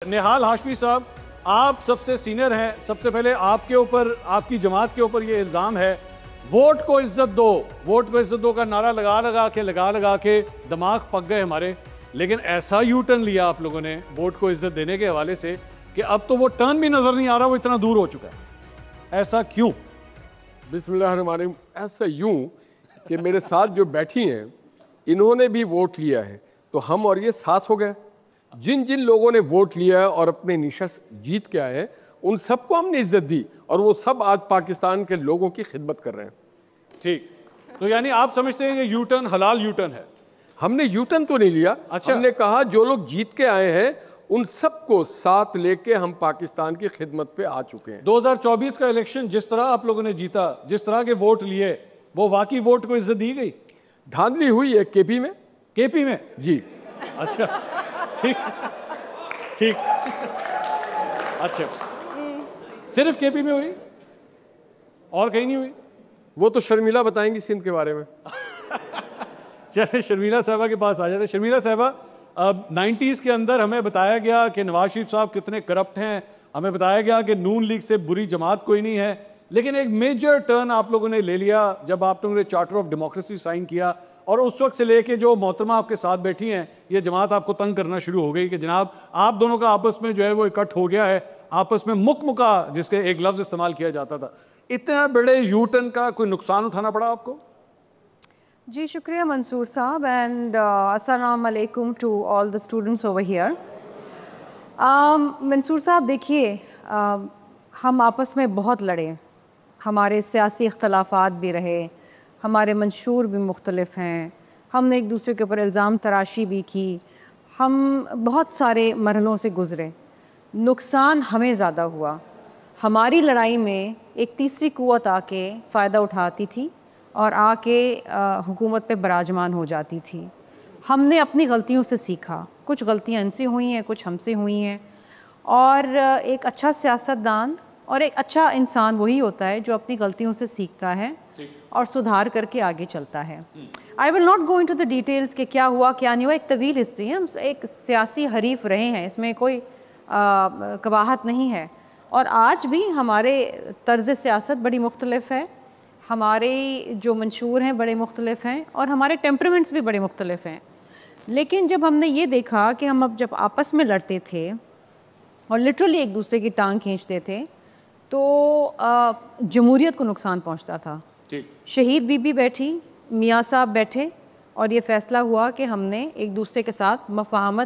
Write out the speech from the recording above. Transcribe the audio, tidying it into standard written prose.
निहाल हाशमी साहब, आप सबसे सीनियर हैं। सबसे पहले आपके ऊपर, आपकी जमात के ऊपर ये इल्ज़ाम है, वोट को इज्जत दो, वोट को इज्जत दो का नारा लगा के दिमाग पक गए हमारे। लेकिन ऐसा यू टर्न लिया आप लोगों ने वोट को इज्जत देने के हवाले से कि अब तो वो टर्न भी नजर नहीं आ रहा, वो इतना दूर हो चुका है। ऐसा क्यों? बिस्मिल्लाहिर्रहमानिर्रहीम। ऐसा यूं कि मेरे साथ जो बैठी हैं इन्होंने भी वोट लिया है, तो हम और ये साथ हो गए। जिन जिन लोगों ने वोट लिया है और अपने निशस्त जीत के आए हैं, उन सबको हमने इज्जत दी और वो सब आज पाकिस्तान के लोगों की खिदमत कर रहे हैं। ठीक, तो यानी आप समझते हैं कि यू टर्न हलाल यू टर्न है? हमने यू टर्न तो नहीं लिया। अच्छा। हमने कहा जो लोग जीत के आए हैं उन सबको साथ लेके हम पाकिस्तान की खिदमत पे आ चुके हैं। 2024 का इलेक्शन जिस तरह आप लोगों ने जीता, जिस तरह के वोट लिए, वो वाकई वोट को इज्जत दी गई? धांधली हुई है केपी में। केपी में? जी। अच्छा, ठीक ठीक। अच्छा, सिर्फ केपी में हुई और कहीं नहीं हुई? वो तो शर्मिला बताएंगी सिंध के बारे में। चलिए शर्मिला साहबा के पास आ जाते हैं। शर्मिला साहबा, अब 90s के अंदर हमें बताया गया कि नवाज शरीफ साहब कितने करप्ट हैं, हमें बताया गया कि नून लीग से बुरी जमात कोई नहीं है। लेकिन एक मेजर टर्न आप लोगों ने ले लिया जब आप लोगों ने चार्टर ऑफ डेमोक्रेसी साइन किया, और उस वक्त से लेके जो मोहतरमा आपके साथ बैठी हैं, ये जमात आपको तंग करना शुरू हो गई कि जनाब आप दोनों का आपस में जो है वो इकट्ठ हो गया है, आपस में मुका जिसके एक लफ्ज़ इस्तेमाल किया जाता था। इतना बड़े यू टर्न का कोई नुकसान उठाना पड़ा आपको? जी शुक्रिया मंसूर साहब, एंड अस्सलाम वालेकुम to all the students over here. Mansoor साहब देखिए, हम आपस में बहुत लड़े, हमारे सियासी इख्तलाफात भी रहे, हमारे मंशूर भी मुख्तलिफ हैं, हमने एक दूसरे के ऊपर इल्ज़ाम तराशी भी की, हम बहुत सारे मरहलों से गुज़रे। नुकसान हमें ज़्यादा हुआ। हमारी लड़ाई में एक तीसरी कुव्वत आके फ़ायदा उठाती थी और आके हुकूमत पे बराजमान हो जाती थी। हमने अपनी गलतियों से सीखा, कुछ गलतियाँ इनसे हुई हैं, कुछ हमसे हुई हैं, और एक अच्छा सियासतदान और एक अच्छा इंसान वही होता है जो अपनी गलतियों से सीखता है और सुधार करके आगे चलता है। I will not go into the details कि क्या हुआ क्या नहीं हुआ, एक तवील हिस्ट्री है, हम एक सियासी हरीफ रहे हैं, इसमें कोई कबाहत नहीं है। और आज भी हमारे तर्ज़ सियासत बड़ी मुख्तलिफ है, हमारे जो मंशूर हैं बड़े मुख्तलिफ हैं, और हमारे टेम्परामेंट्स भी बड़े मुख्तलिफ हैं। लेकिन जब हमने ये देखा कि हम अब जब आपस में लड़ते थे और लिटरली एक दूसरे की टांग खींचते थे, तो जमहूरियत को नुकसान पहुंचता था। शहीद बीबी बैठी, मियाँ साहब बैठे, और ये फ़ैसला हुआ कि हमने एक दूसरे के साथ मफ़ाहमत